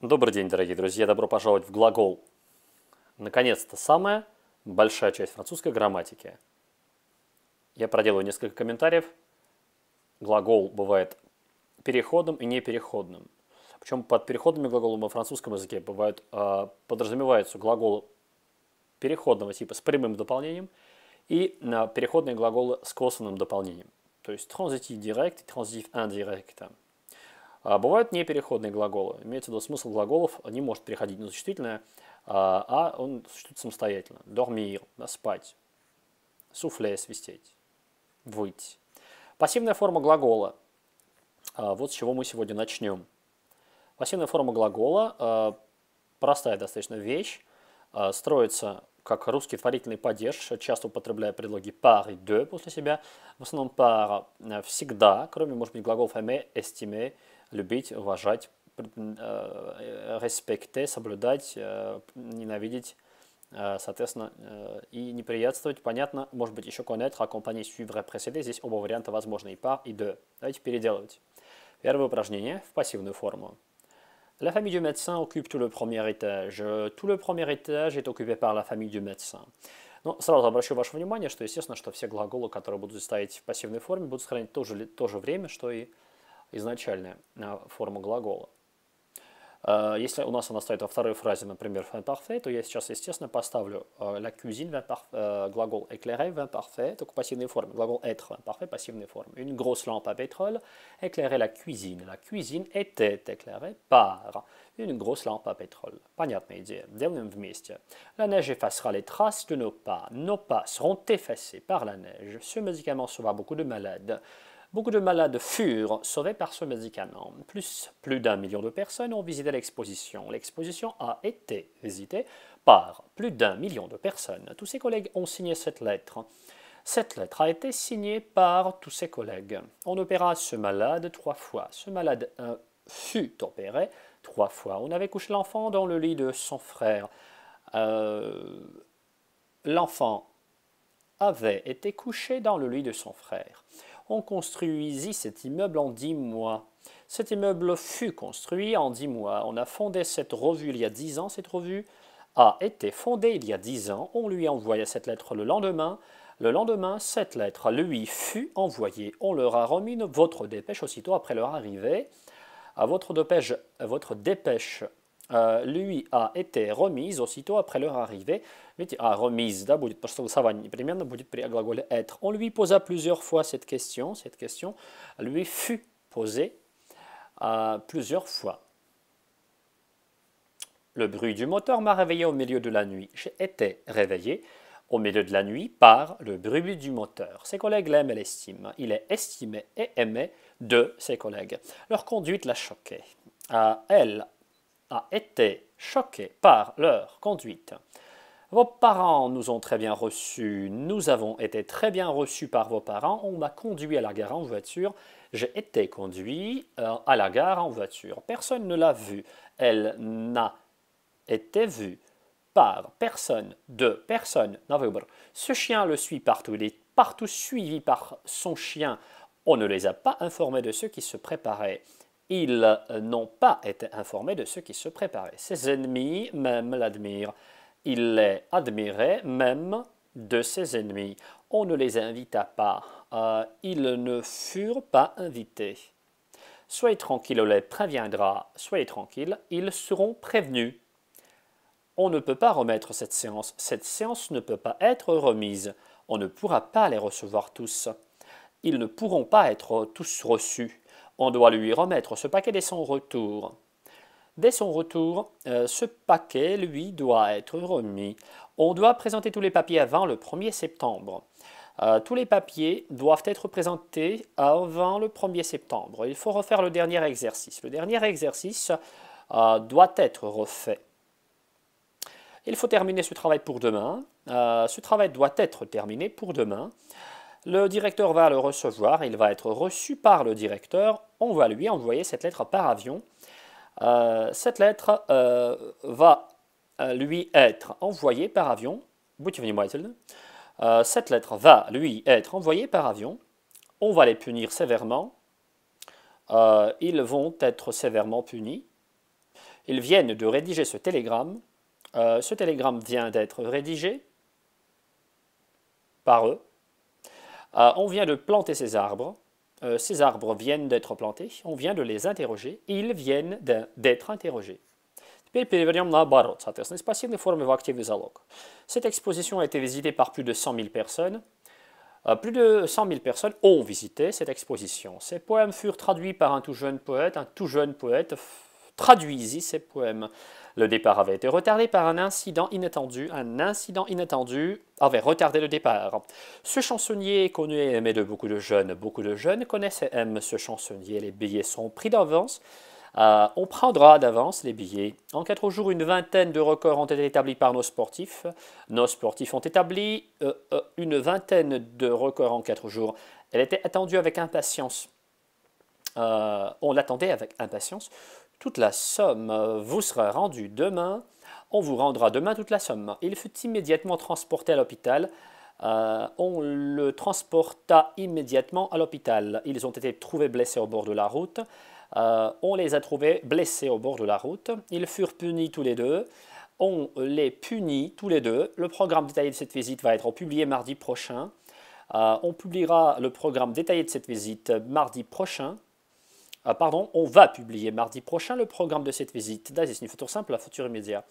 Добрый день, дорогие друзья! Добро пожаловать в глагол. Наконец-то самая большая часть французской грамматики. Я проделаю несколько комментариев. Глагол бывает переходным и непереходным. Причем под переходными глаголами во французском языке подразумеваются глаголы переходного типа с прямым дополнением и переходные глаголы с косвенным дополнением. То есть транзитив директ и транзитив индирект. Бывают непереходные глаголы. Имеется в виду смысл глаголов не может переходить на существительное, а он существует самостоятельно. Dormir, спать. Souffler, свистеть. Выть. Пассивная форма глагола. Вот с чего мы сегодня начнем. Пассивная форма глагола простая достаточно вещь. Строится как русский творительный падеж, часто употребляя предлоги par и de после себя. В основном par всегда, кроме, может быть, глаголов aimer, estimer, любить, уважать, респекте, соблюдать, ненавидеть, соответственно, и неприятствовать. Понятно, может быть, еще connaître, accompagner, suivre, précéder. Здесь оба варианта возможны, и par, и de. Давайте переделывать. Первое упражнение в пассивную форму. La famille du médecin occupe tout le premier étage. Tout le premier étage est occupé par la famille du médecin. Но сразу обращу ваше внимание, что естественно, что все глаголы, которые будут ставить в пассивной форме, будут сохранять то же время, что и изначальная форма глагола. Если у нас она стоит во второй фразе, например, в imparfait, то я сейчас, естественно, поставлю la cuisine, глагол éclairer в imparfait, только в пассивной форме. Глагол être в imparfait, пассивной форме. Une grosse lampe à pétrole éclairait la cuisine. La cuisine était éclairée par une grosse lampe à pétrole. Понятная идея. Делаем вместе. La neige effacera les traces de nos pas. Nos pas seront effacés par la neige. Ce médicament sauvera beaucoup de malades. Beaucoup de malades furent sauvés par ce médicament. Plus d'un million de personnes ont visité l'exposition. L'exposition a été visitée par plus d'un million de personnes. Tous ses collègues ont signé cette lettre. Cette lettre a été signée par tous ses collègues. On opéra ce malade 3 fois. Ce malade fut opéré 3 fois. On avait couché l'enfant dans le lit de son frère. L'enfant avait été couché dans le lit de son frère. On construisit cet immeuble en 10 mois. Cet immeuble fut construit en 10 mois. On a fondé cette revue il y a 10 ans. Cette revue a été fondée il y a 10 ans. On lui envoya cette lettre le lendemain. Le lendemain, cette lettre lui fut envoyée. On leur a remis votre dépêche aussitôt après leur arrivée. Votre dépêche lui a été remise aussitôt après leur arrivée. Видите, remise, да, будет, потому что голосование непременно будет при глаголе être. On lui posa plusieurs fois cette question lui fut posée plusieurs fois. Le bruit du moteur m'a réveillé au milieu de la nuit. J'ai été réveillé au milieu de la nuit par le bruit du moteur. Ses collègues l'aiment et l'estiment. Il est estimé et aimé de ses collègues. Leur conduite l'a choqué. Elle a été choquée par leur conduite. Vos parents nous ont très bien reçus. Nous avons été très bien reçus par vos parents. On m'a conduit à la gare en voiture. J'ai été conduit à la gare en voiture. Personne ne l'a vu. Elle n'a été vue par personne, de personne. Ce chien le suit partout. Il est partout suivi par son chien. On ne les a pas informés de ce qui se préparait. Ils n'ont pas été informés de ce qui se préparait. Ses ennemis même l'admirent. Il est admiré même de ses ennemis. On ne les invita pas. Ils ne furent pas invités. Soyez tranquille, on les préviendra. Soyez tranquille, ils seront prévenus. On ne peut pas remettre cette séance. Cette séance ne peut pas être remise. On ne pourra pas les recevoir tous. Ils ne pourront pas être tous reçus. On doit lui remettre ce paquet dès son retour. Dès son retour, ce paquet, lui, doit être remis. On doit présenter tous les papiers avant le 1er septembre. Tous les papiers doivent être présentés avant le 1er septembre. Il faut refaire le dernier exercice. Le dernier exercice doit être refait. Il faut terminer ce travail pour demain. Ce travail doit être terminé pour demain. Le directeur va le recevoir. Il va être reçu par le directeur. On va lui envoyer cette lettre par avion. Cette lettre va lui être envoyée par avion. Cette lettre va lui être envoyée par avion. On va les punir sévèrement. Ils vont être sévèrement punis. Ils viennent de rédiger ce télégramme. Ce télégramme vient d'être rédigé par eux. On vient de planter ces arbres. Ces arbres viennent d'être plantés. On vient de les interroger. Ils viennent d'être interrogés. Теперь перевернем наоборот, соответственно, из пассивной формы в активный залог. Cette exposition a été visitée par plus de 100 000 personnes. Plus de 100 000 personnes ont visité cette exposition. Ces poèmes furent traduits par un tout jeune poète traduisit ces poèmes. Le départ avait été retardé par un incident inattendu. Un incident inattendu avait retardé le départ. Ce chansonnier est connu et aimé de beaucoup de jeunes. Beaucoup de jeunes connaissent et aiment ce chansonnier. Les billets sont pris d'avance. On prendra d'avance les billets. En 4 jours, une vingtaine de records ont été établis par nos sportifs. Nos sportifs ont établi une vingtaine de records en 4 jours. Elle était attendue avec impatience. On l'attendait avec impatience. Toute la somme vous sera rendue demain. On vous rendra demain toute la somme. Il fut immédiatement transporté à l'hôpital. On le transporta immédiatement à l'hôpital. Ils ont été trouvés blessés au bord de la route. On les a trouvés blessés au bord de la route. Ils furent punis tous les deux. On les punit tous les deux. Le programme détaillé de cette visite va être publié mardi prochain. On publiera le programme détaillé de cette visite mardi prochain. On va publier mardi prochain le programme de cette visite. Da здесь не futur simple, la futur immédiat.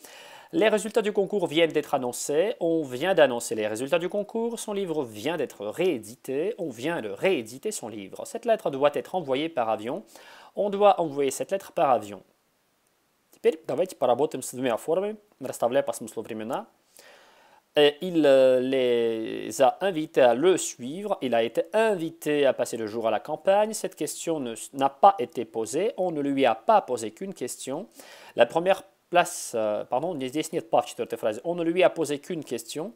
Les résultats du concours viennent d'être annoncés. On vient d'annoncer les résultats du concours. Son livre vient d'être réédité. On vient de rééditer son livre. Cette lettre doit être envoyée par avion. On doit envoyer cette lettre par avion. Теперь давайте поработаем с двумя формами, расставляя по смыслу времена. Il les a invités à le suivre. Il a été invité à passer le jour à la campagne. Cette question n'a pas été posée. On ne lui a pas posé qu'une question. La première place, здесь нет pas в четвертой фразе. On ne lui a posé qu'une question.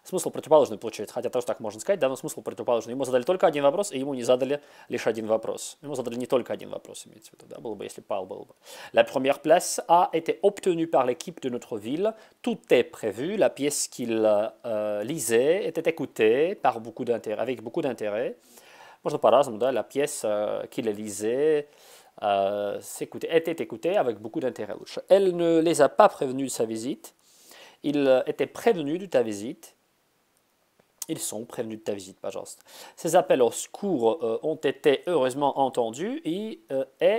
Смысл противоположный получается, хотя тоже так можно сказать, да, но смысл противоположный. Ему задали только один вопрос, и ему не задали лишь один вопрос. Ему задали не только один вопрос, имеется в виду, да, было бы, если Павел был бы. La première place a été obtenue par l'équipe de notre ville. Tout est prévu. La pièce qu'il lisait était écoutée par avec beaucoup d'intérêt. Можно по-разному, да, la pièce qu'il lisait était écoutée avec beaucoup d'intérêt. Elle ne les a pas prévenus de sa visite. Ils étaient prévenus de ta visite. Ils sont prévenus de ta visite, пожалуйста. Ces appels au secours ont été heureusement entendus et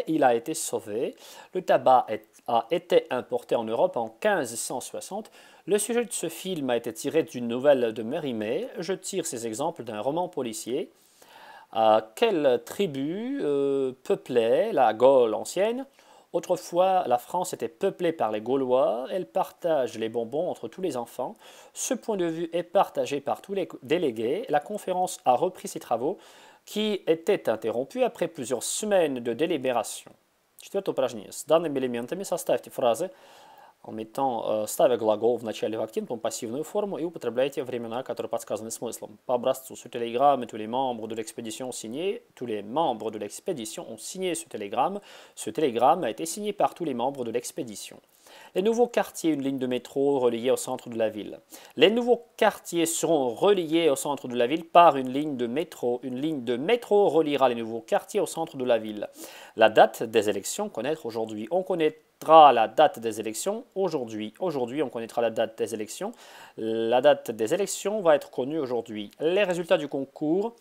il a été sauvé. Le tabac a été importé en Europe en 1560. Le sujet de ce film a été tiré d'une nouvelle de Mérimée. Je tire ces exemples d'un roman policier. Quelle tribu peuplait la Gaule ancienne? Autrefois, la France était peuplée par les Gaulois. Elle partage les bonbons entre tous les enfants. Ce point de vue est partagé par tous les délégués. La conférence a repris ses travaux qui étaient interrompus après plusieurs semaines de délibération. Четвертое упражнение. С данными элементами составьте фразы, ставя глагол в начале в активную, пассивную форму и употребляйте времена, которые подсказаны смыслом. По образцу, ce télégramme, tous les membres de l'expédition ont signé. Tous les membres de l'expédition ont signé ce télégramme. Ce télégramme a été signé par tous les membres de l'expédition. Les nouveaux quartiers, une ligne de métro reliée au centre de la ville. Les nouveaux quartiers seront reliés au centre de la ville par une ligne de métro. Une ligne de métro reliera les nouveaux quartiers au centre de la ville. La date des élections, connaître aujourd'hui. On connaîtra la date des élections aujourd'hui. Aujourd'hui, on connaîtra la date des élections. La date des élections va être connue aujourd'hui. Les résultats du concours.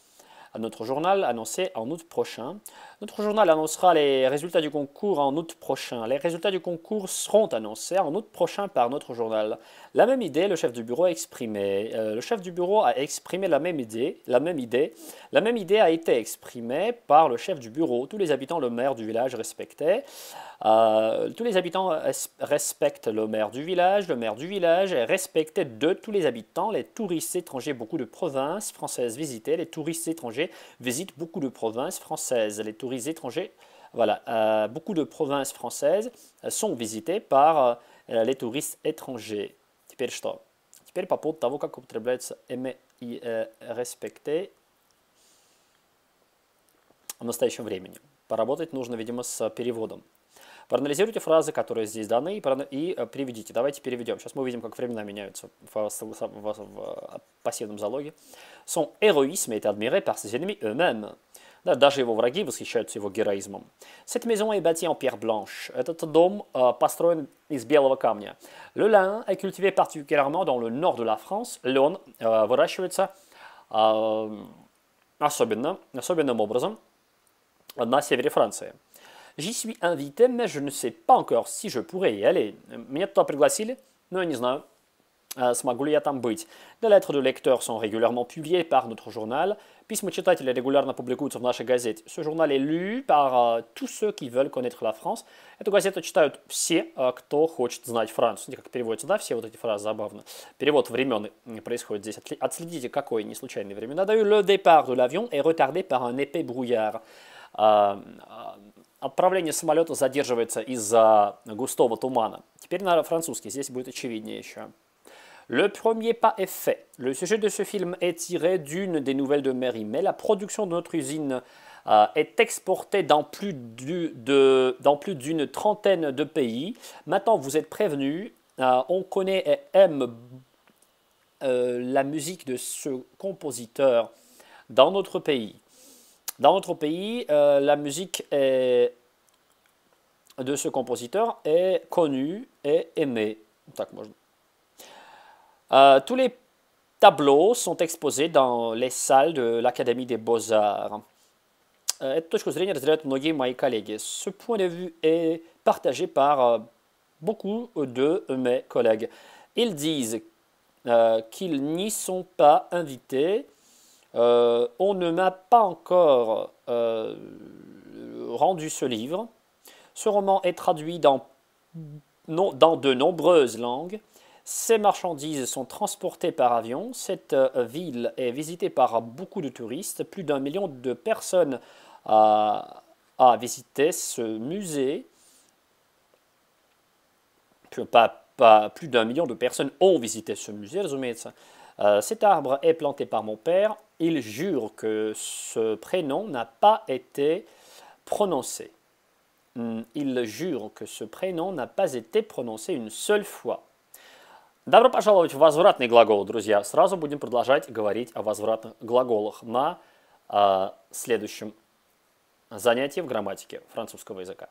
Notre journal annoncé en août prochain. Notre journal annoncera les résultats du concours en août prochain. Les résultats du concours seront annoncés en août prochain par notre journal. La même idée, le chef du bureau a exprimé. Le chef du bureau a exprimé la même idée. La même idée a été exprimée par le chef du bureau. Tous les habitants, le maire du village respectaient. Tous les habitants respectent le maire du village est respecté de tous les habitants. Les touristes étrangers, beaucoup de provinces françaises visitées. Les touristes étrangers visitent beaucoup de provinces françaises. Les touristes étrangers, voilà, beaucoup de provinces françaises sont visitées par les touristes étrangers. Теперь что? Теперь по поводу того, как употребляется aimer и respecter в настоящем времени. Поработать нужно, видимо, с переводом. Проанализируйте фразы, которые здесь даны, и приведите. Давайте переведем. Сейчас мы увидим, как времена меняются в пассивном залоге. Son héroïsme est admiré par ses ennemis eux-mêmes. Да, даже его враги восхищаются его героизмом. Cette maison est bâtie en pierre blanche. Этот дом построен из белого камня. Le lin est cultivé particulièrement dans le nord de la France. Лен выращивается особенным образом на севере Франции. J'y suis invité, mais je ne sais pas encore si je pourrais y aller. Меня туда пригласили, но я не знаю, смогу ли я там быть. Des lettres de lecteurs sont régulièrement publiées par notre journal. Письма читателей регулярно публикуются в нашей газете. Ce journal est lu par tous ceux qui veulent connaître la France. Эту газету читают все, кто хочет знать Францию. Смотрите, как переводится, да, все вот эти фразы, забавно. Перевод времен происходит здесь. Отследите, какой не случайные времена. D'ailleurs, le départ de l'avion est retardé par un épais brouillard. Отправление самолета задерживается из-за густого тумана. Теперь на французский, здесь будет очевиднее еще. Le premier pas est fait. Le sujet de ce film est tiré d'une des nouvelles de Mérimée. La production de notre usine est exportée dans plus d'une trentaine de pays. Maintenant, vous êtes prévenus. On connaît et aime la musique de ce compositeur dans notre pays. Dans notre pays, la musique de ce compositeur est connue et aimée. Так можно. Tous les tableaux sont exposés dans les salles de l'Académie des Beaux-Arts. Эту точку зрения разделяют многие мои коллеги. Ce point de vue est partagé par beaucoup de mes collègues. Ils disent qu'ils n'y sont pas invités. On ne m'a pas encore rendu ce livre. Ce roman est traduit dans de nombreuses langues. Ces marchandises sont transportées par avion. Cette ville est visitée par beaucoup de touristes. Plus d'1 million de personnes a visité ce musée. Plus d'1 million de personnes ont visité ce musée, разумеется. Cet arbre est planté par mon père. Il jure que ce prénom n'a pas été prononcé. Il jure que ce prénom n'a pas été prononcé une seule fois. Добро пожаловать в возвратный глагол, друзья. Сразу будем продолжать говорить о возвратных глаголах на следующем занятии в грамматике французского языка.